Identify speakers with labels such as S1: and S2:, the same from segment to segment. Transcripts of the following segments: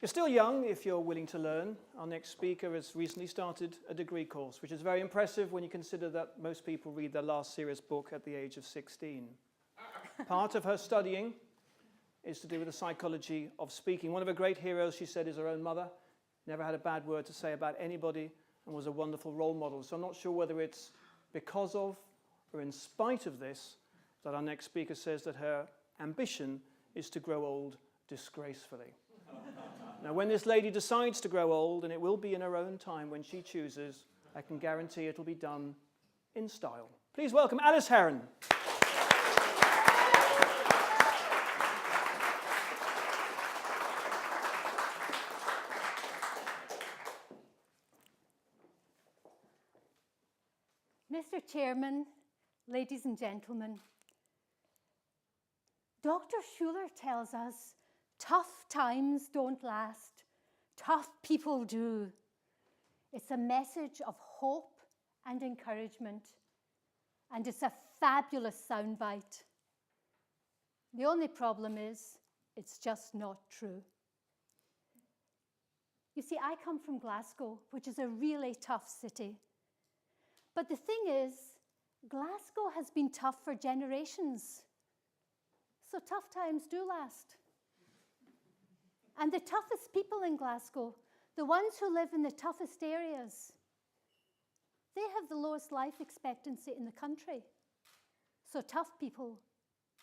S1: You're still young if you're willing to learn. Our next speaker has recently started a degree course, which is very impressive when you consider that most people read their last serious book at the age of 16. Part of her studying is to do with the psychology of speaking. One of her great heroes, she said, is her own mother. Never had a bad word to say about anybody and was a wonderful role model. So I'm not sure whether it's because of or in spite of this that our next speaker says that her ambition is to grow old disgracefully. Now, when this lady decides to grow old, and it will be in her own time when she chooses, I can guarantee it'll be done in style. Please welcome Alice Herron.
S2: Mr. Chairman, ladies and gentlemen, Dr. Schuller tells us tough times don't last, tough people do. It's a message of hope and encouragement, and it's a fabulous soundbite. The only problem is, it's just not true. You see, I come from Glasgow, which is a really tough city. But the thing is, Glasgow has been tough for generations. So tough times do last. And the toughest people in Glasgow, the ones who live in the toughest areas, they have the lowest life expectancy in the country. So tough people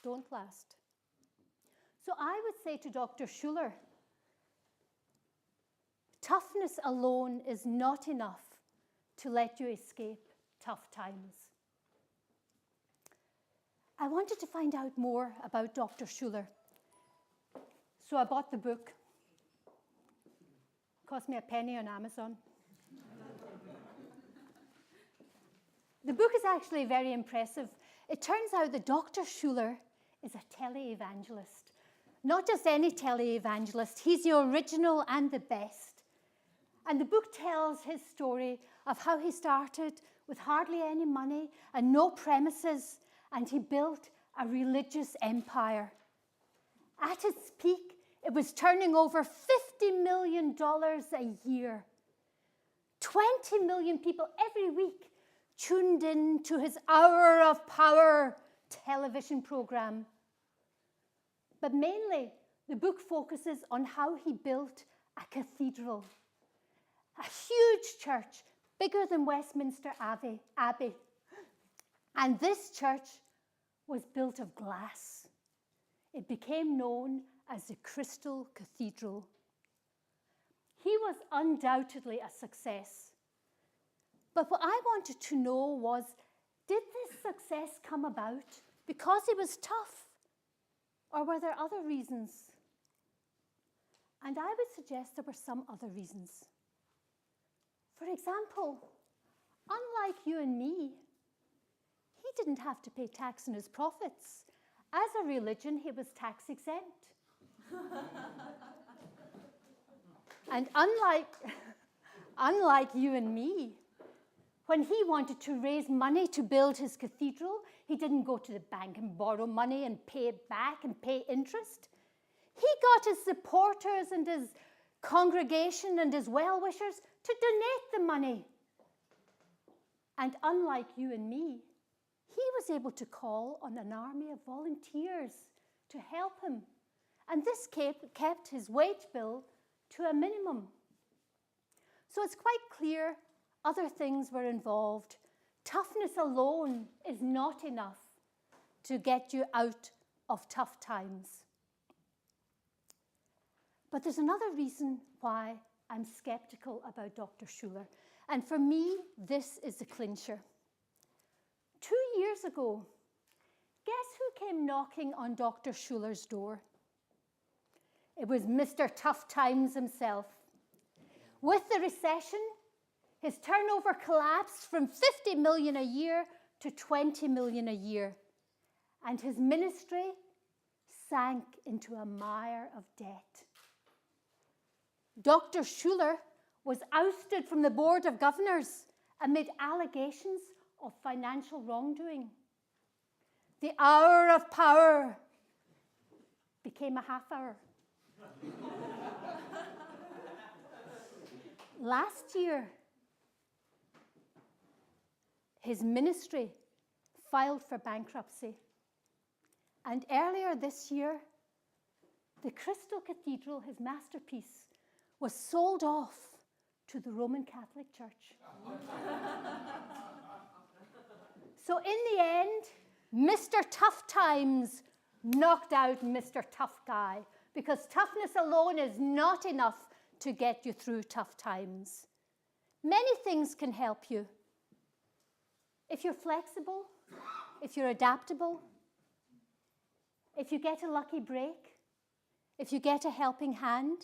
S2: don't last. So I would say to Dr. Schuller, toughness alone is not enough to let you escape tough times. I wanted to find out more about Dr. Schuller. So I bought the book. Cost me a penny on Amazon. The book is actually very impressive. It turns out that Dr. Schuller is a tele-evangelist. Not just any tele-evangelist, he's the original and the best. And the book tells his story of how he started with hardly any money and no premises, and he built a religious empire. At its peak, it was turning over $50 million a year. 20 million people every week tuned in to his Hour of Power television program. But mainly, the book focuses on how he built a cathedral, a huge church, bigger than Westminster Abbey. And this church was built of glass. It became known as the Crystal Cathedral. He was undoubtedly a success. But what I wanted to know was, did this success come about because he was tough? Or were there other reasons? And I would suggest there were some other reasons. For example, unlike you and me, he didn't have to pay tax on his profits. As a religion, he was tax exempt. And unlike you and me, when he wanted to raise money to build his cathedral, he didn't go to the bank and borrow money and pay it back and pay interest. He got his supporters and his congregation and his well-wishers to donate the money. And unlike you and me, he was able to call on an army of volunteers to help him. And this kept his wage bill to a minimum. So it's quite clear other things were involved. Toughness alone is not enough to get you out of tough times. But there's another reason why I'm skeptical about Dr. Schuller. And for me, this is the clincher. 2 years ago, guess who came knocking on Dr. Schuller's door? It was Mr. Tough Times himself. With the recession, his turnover collapsed from 50 million a year to 20 million a year. And his ministry sank into a mire of debt. Dr. Schuller was ousted from the Board of Governors amid allegations of financial wrongdoing. The Hour of Power became a half hour. Last year, his ministry filed for bankruptcy. And earlier this year, the Crystal Cathedral, his masterpiece, was sold off to the Roman Catholic Church. So in the end, Mr. Tough Times knocked out Mr. Tough Guy, because toughness alone is not enough to get you through tough times. Many things can help you. If you're flexible, if you're adaptable, if you get a lucky break, if you get a helping hand,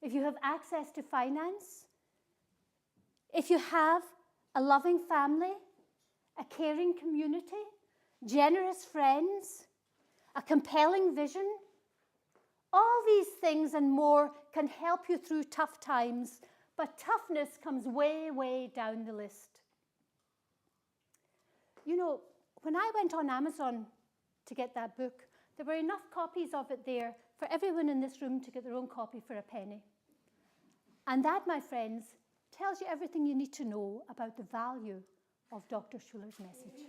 S2: if you have access to finance, if you have a loving family, a caring community, generous friends, a compelling vision, all these things and more can help you through tough times, but toughness comes way, way down the list. You know, when I went on Amazon to get that book, there were enough copies of it there for everyone in this room to get their own copy for a penny. And that, my friends, tells you everything you need to know about the value of Dr. Schuller's message.